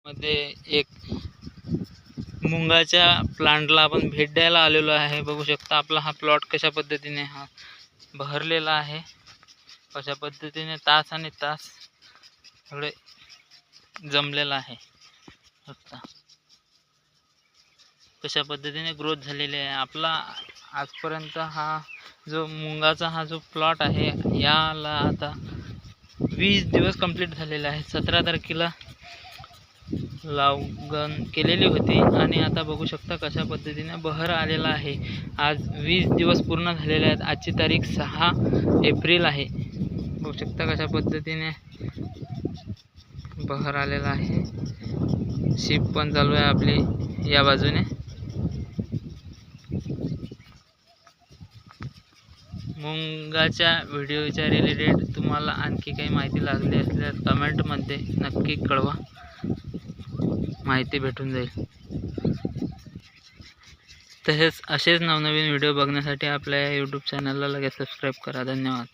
मध्ये एक मुंगाच्या प्लांटला आपण भेट द्यायला आलेलो आहे। बघू शकता आपला हा प्लॉट कशा पद्धतीने हा बहरलेला आहे, कशा पद्धतीने तास आणि तास सगळे जमलेला आहे। बघता कशा पद्धतीने ग्रोथ झालेली आहे आपला आजपर्यंत हा जो मुंगाचा हा जो प्लॉट आहे याला आता 20 दिवस कंप्लीट झालेले आहे। 17 तारखेला लागण केलेली होती आणि आता बघू शकता कशा पद्धतीने बहर आलेला आहे। आज 20 दिवस पूर्ण झालेले आहेत। आजची तारीख 6 एप्रिल आहे। बघू शकता कशा पद्धतीने बहर आलेला आहे। शिप पण चालू आहे आपली या बाजूने। मुंगाच्या व्हिडिओच्या रिलेटेड तुम्हाला आणखी काही माहिती लागली असल्यास कमेंटमध्ये नक्की कळवा, माहिती भेटून जाईल। तसेच असेच नवनवीन व्हिडिओ बघण्यासाठी आपल्या यूट्यूब चॅनलला लगेच सबस्क्राईब करा। धन्यवाद।